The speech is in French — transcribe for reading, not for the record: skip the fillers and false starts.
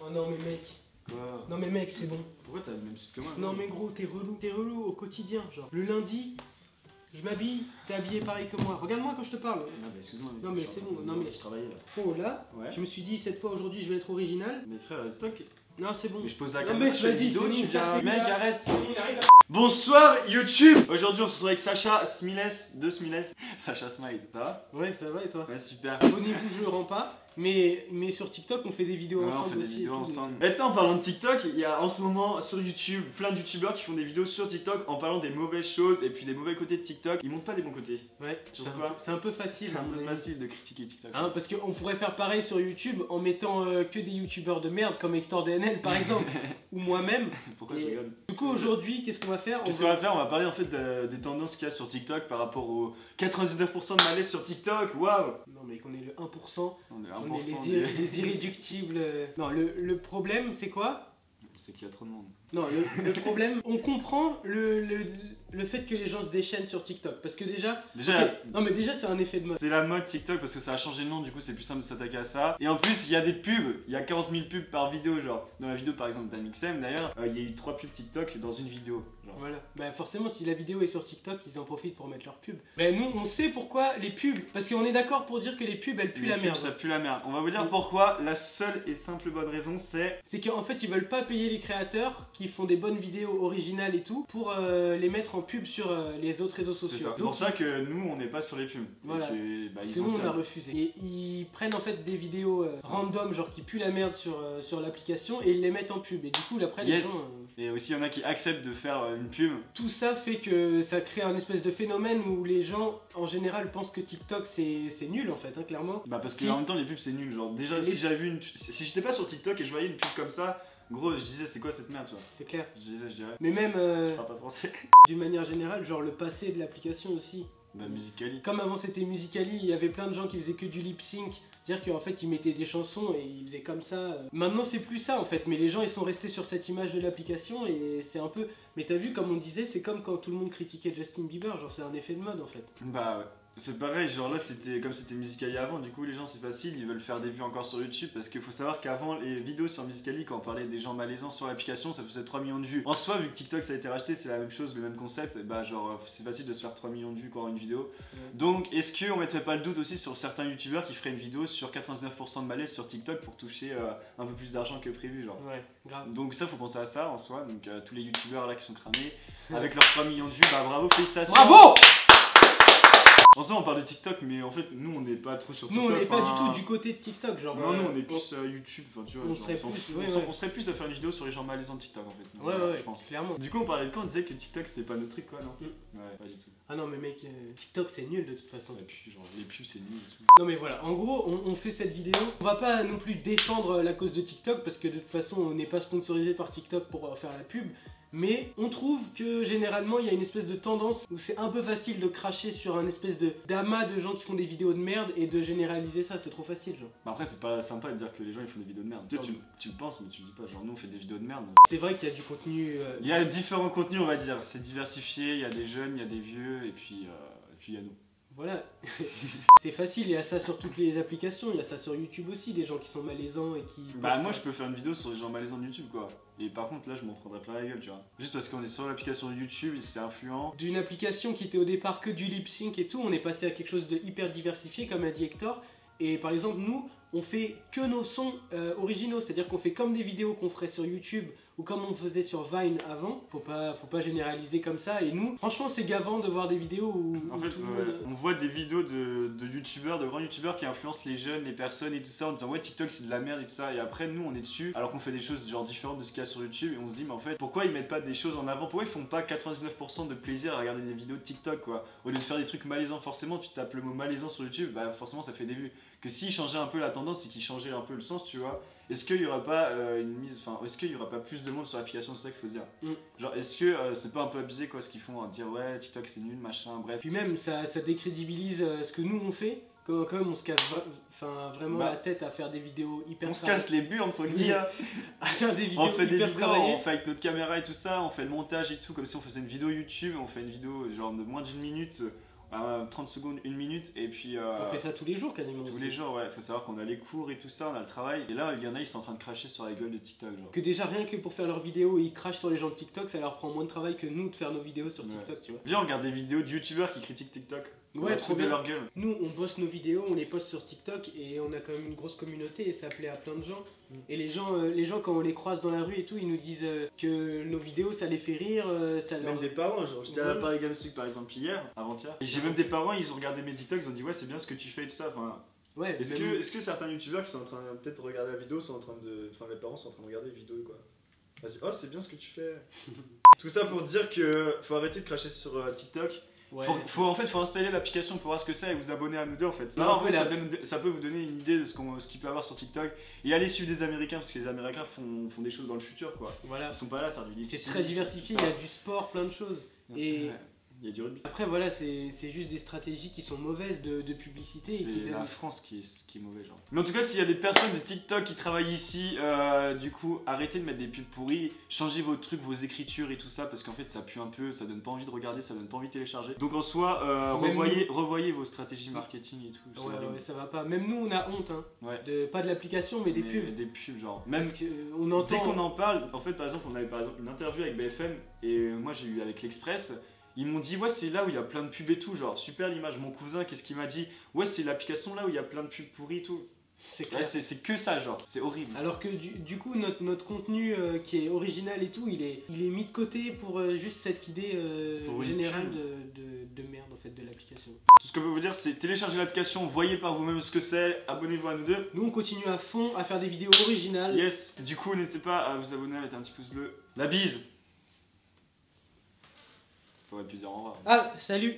Oh non mais mec. Quoi? Non mais mec, c'est bon. Pourquoi t'as le même sud que moi? Non mais gros, t'es relou. T'es relou au quotidien, genre. Le lundi, je m'habille, t'es habillé pareil que moi. Regarde-moi quand je te parle. Non mais excuse-moi. Non, mais c'est bon, non, mais- je travaillais là. Oh là, Ouais. je me suis dit cette fois aujourd'hui je vais être original. Mais frère, stock. Non c'est bon. Mais je pose la Non, caméra, mec, je fais une vas-y, vidéo, c'est tu bon, viens. casse-les, Mec, là. arrête. Il arrive. Bonsoir YouTube. Aujourd'hui on se retrouve avec Sacha Smiles, de Smiles. Sacha Smiles, ça va? Ouais, ça va et toi? Ouais, super. Abonnez-vous, je le rends pas. Mais sur TikTok, on fait des vidéos Ouais, ensemble on fait des aussi. vidéos et tout. ensemble. Et tu sais, en parlant de TikTok, il y a en ce moment sur YouTube plein de youtubeurs qui font des vidéos sur TikTok en parlant des mauvaises choses et puis des mauvais côtés de TikTok. Ils montrent pas les bons côtés. Ouais, Tu c'est vois quoi? c'est un peu facile. C'est un à mon peu avis. facile de critiquer TikTok. Hein, parce qu'on pourrait faire pareil sur YouTube en mettant que des youtubeurs de merde comme Hector DNL par exemple, ou moi-même. Pourquoi Et- je rigole? Du coup, aujourd'hui, qu'est-ce qu'on va faire? Qu'est-ce qu'on va faire? On va parler en fait des tendances qu'il y a sur TikTok par rapport aux 99% de malaise sur TikTok. Waouh! Non, mais qu'on est le 1%, On est on est 1% les irréductibles. Non, le problème, c'est quoi? C'est qu'il y a trop de monde. Non, le problème, on comprend le fait que les gens se déchaînent sur TikTok. Parce que déjà. Déjà, Ok, non, mais déjà, c'est un effet de mode. c'est la mode TikTok parce que ça a changé de nom, du coup c'est plus simple de s'attaquer à ça. Et en plus, il y a des pubs, il y a 40 000 pubs par vidéo. Genre, dans la vidéo par exemple d'Amixem d'ailleurs, il y a eu 3 pubs TikTok dans une vidéo. Genre. Voilà. Bah forcément, si la vidéo est sur TikTok, ils en profitent pour mettre leur pub. Bah nous, on sait pourquoi les pubs. Parce qu'on est d'accord pour dire que les pubs, elles puent Les la pubs, merde. Ça pue la merde. On va vous dire pourquoi. La seule et simple bonne raison, c'est. C'est qu'en fait, ils veulent pas payer les créateurs qui font des bonnes vidéos originales et tout pour les mettre en pub sur les autres réseaux sociaux. C'est ça. C'est Donc, pour ça que nous, on n'est pas sur les pubs. Voilà. Et que, bah, parce ils que ont nous, on ça. a refusé. Et ils prennent en fait des vidéos random, genre qui puent la merde sur l'application, et ils les mettent en pub. Et du coup, après, les Yes. gens. Et aussi, il y en a qui acceptent de faire une pub. Tout ça fait que ça crée un espèce de phénomène où les gens, en général, pensent que TikTok c'est nul en fait, hein, clairement. Bah, parce que Si. en même temps, les pubs, c'est nul. Genre, déjà, Les- si j'avais vu une. Si j'étais pas sur TikTok et je voyais une pub comme ça, gros, je disais, c'est quoi cette merde, tu vois? C'est clair. Je dirais. Mais même Je parle pas français. d'une manière générale, genre le passé de l'application aussi. Bah, Musical.ly. Comme avant c'était Musical.ly, il y avait plein de gens qui faisaient que du lip sync, c'est-à-dire qu'en fait ils mettaient des chansons et ils faisaient comme ça. Maintenant c'est plus ça en fait, mais les gens ils sont restés sur cette image de l'application et c'est un peu. Mais t'as vu comme on disait, c'est comme quand tout le monde critiquait Justin Bieber, genre c'est un effet de mode en fait. Bah, ouais. C'est pareil, genre là c'était comme c'était Musical.ly avant, du coup les gens c'est facile, ils veulent faire des vues encore sur YouTube parce qu'il faut savoir qu'avant les vidéos sur Musical.ly quand on parlait des gens malaisants sur l'application ça faisait 3 millions de vues. En soi vu que TikTok ça a été racheté c'est la même chose, le même concept, et bah genre c'est facile de se faire 3 millions de vues quand on a une vidéo. Donc est-ce qu'on mettrait pas le doute aussi sur certains youtubeurs qui feraient une vidéo sur 99% de malaise sur TikTok pour toucher un peu plus d'argent que prévu genre. Ouais, grave. Donc ça faut penser à ça en soi, donc tous les youtubeurs là qui sont cramés avec leurs 3 millions de vues, bah bravo, félicitations. Bravo! En soi, on parle de TikTok, mais en fait, nous, on n'est pas trop sur Nous TikTok. on n'est pas enfin, du tout du côté de TikTok, genre. Non, nous, on est plus YouTube. Enfin, tu vois, on genre, serait s'en plus, fout. ouais, On ouais. on serait plus à faire une vidéo sur les gens malaisants de TikTok, en fait. Ouais, ouais, je pense. clairement. Du coup, on parlait de quand on disait que TikTok c'était pas notre truc, quoi, non? Mm. Ouais, pas du tout. Ah non mais mec, TikTok c'est nul de toute façon. Ça pue, genre, les pubs, c'est nul et tout. Non mais voilà, en gros on fait cette vidéo, on va pas non plus défendre la cause de TikTok parce que de toute façon on n'est pas sponsorisé par TikTok pour faire la pub, mais on trouve que généralement il y a une espèce de tendance où c'est un peu facile de cracher sur un espèce d'amas de gens qui font des vidéos de merde et de généraliser ça, c'est trop facile genre. Bah après, c'est pas sympa de dire que les gens ils font des vidéos de merde. Tu le penses, mais tu le dis pas. Genre, nous on fait des vidéos de merde. C'est vrai qu'il y a du contenu... Il y a différents contenus, on va dire. C'est diversifié, il y a des jeunes, il y a des vieux, et puis il y a nous. Voilà, c'est facile, il y a ça sur toutes les applications, il y a ça sur YouTube aussi, des gens qui sont malaisants et qui... Bah moi je peux faire une vidéo sur les gens malaisants de YouTube quoi. Et par contre là je m'en prendrais plein la gueule tu vois. Juste parce qu'on est sur l'application YouTube et c'est influent. D'une application qui était au départ que du lip sync et tout, on est passé à quelque chose de hyper diversifié comme a dit Hector. Et par exemple nous, on fait que nos sons originaux, c'est-à-dire qu'on fait comme des vidéos qu'on ferait sur YouTube ou comme on faisait sur Vine avant. Faut pas généraliser comme ça. Et nous, franchement c'est gavant de voir des vidéos où, En où fait tout le monde... on voit des vidéos de youtubeurs, de grands youtubeurs qui influencent les jeunes, les personnes et tout ça en disant ouais TikTok c'est de la merde et tout ça. Et après nous on est dessus alors qu'on fait des choses genre différentes de ce qu'il y a sur YouTube et on se dit mais en fait pourquoi ils mettent pas des choses en avant? Pourquoi ils font pas 99% de plaisir à regarder des vidéos de TikTok quoi? Au lieu de faire des trucs malaisants forcément tu tapes le mot malaisant sur YouTube bah forcément ça fait des vues. Que s'ils changeaient un peu la tendance et qu'ils changeaient un peu le sens tu vois. Est-ce qu'il y aura pas une mise, enfin, est-ce qu'il y aura pas plus de monde sur l'application, c'est ça qu'il faut se dire. Genre, est-ce que c'est pas un peu abusé quoi ce qu'ils font à dire ouais TikTok c'est nul machin, bref. Puis même ça décrédibilise ce que nous on fait, quand même on se casse vraiment la tête à faire des vidéos hyper On se casse les burnes faut le dire. à faire des vidéos On fait des hyper vidéos, travaillées. on fait avec notre caméra et tout ça, on fait le montage et tout comme si on faisait une vidéo YouTube, on fait une vidéo genre de moins d'1 minute. 30 secondes, 1 minute, et puis... On fait ça tous les jours quasiment. Tous aussi. les jours, ouais. Faut savoir qu'on a les cours et tout ça, on a le travail. Et là, il y en a, ils sont en train de cracher sur la gueule de TikTok, genre. Que déjà rien que pour faire leurs vidéos, ils crachent sur les gens de TikTok, ça leur prend moins de travail que nous de faire nos vidéos sur TikTok, tu vois. Viens, on regarde des vidéos de youtubeurs qui critiquent TikTok. Ouais, trop bien. de leur gueule. Nous, on bosse nos vidéos, on les poste sur TikTok et on a quand même une grosse communauté et ça plaît à plein de gens. Et les gens quand on les croise dans la rue et tout, ils nous disent que nos vidéos, ça les fait rire, ça leur... Même des parents, genre j'étais à la Paris Games Week par exemple hier, avant-hier, et j'ai même des parents, ils ont regardé mes TikTok, ils ont dit ouais c'est bien ce que tu fais et tout ça, enfin... Ouais, Est-ce que certains youtubeurs qui sont en train de peut-être regarder la vidéo sont en train de... Enfin les parents sont en train de regarder les vidéos quoi. Vas-y, oh c'est bien ce que tu fais. Tout ça pour dire que faut arrêter de cracher sur TikTok. Ouais. En fait, faut installer l'application pour voir ce que c'est et vous abonner à nous deux en fait. Non, Non, en fait, ça peut vous donner une idée de ce qu'il peut y avoir sur TikTok. Et allez suivre des Américains parce que les Américains font des choses dans le futur quoi. Voilà. Ils sont pas là à faire du lip sync. C'est très diversifié, il y a du sport, plein de choses. Et Ouais. Il y a du rugby. après voilà, c'est juste des stratégies qui sont mauvaises de publicité. Et qui C'est la donnent... France qui est mauvais genre. Mais en tout cas s'il y a des personnes de TikTok qui travaillent ici, du coup arrêtez de mettre des pubs pourries, changez vos trucs, vos écritures et tout ça parce qu'en fait ça pue un peu, ça donne pas envie de regarder, ça donne pas envie de télécharger. Donc en soi, revoyez vos stratégies marketing et tout. c'est Ouais, horrible. ouais, ça va pas. Même nous, on a honte, hein. Ouais. Pas de l'application, mais des pubs. Des pubs genre. Même Parce qu'on dès entend... qu'on en parle, en fait par exemple on avait par exemple une interview avec BFM et moi j'ai eu avec l'Express. Ils m'ont dit ouais c'est là où il y a plein de pubs et tout, genre super l'image. Mon cousin qu'est-ce qu'il m'a dit? Ouais c'est l'application là où il y a plein de pubs pourries et tout. C'est clair. Ouais, c'est que ça genre, c'est horrible. Alors que du coup notre contenu qui est original et tout, il est mis de côté pour juste cette idée Pour une générale pub. de merde en fait de l'application. Tout ce que je peux vous dire c'est télécharger l'application, voyez par vous-même ce que c'est, abonnez-vous à nous deux. Nous on continue à fond à faire des vidéos originales. Yes, du coup n'hésitez pas à vous abonner, à mettre un petit pouce bleu. La bise. T'aurais pu dire au revoir. Ah, salut!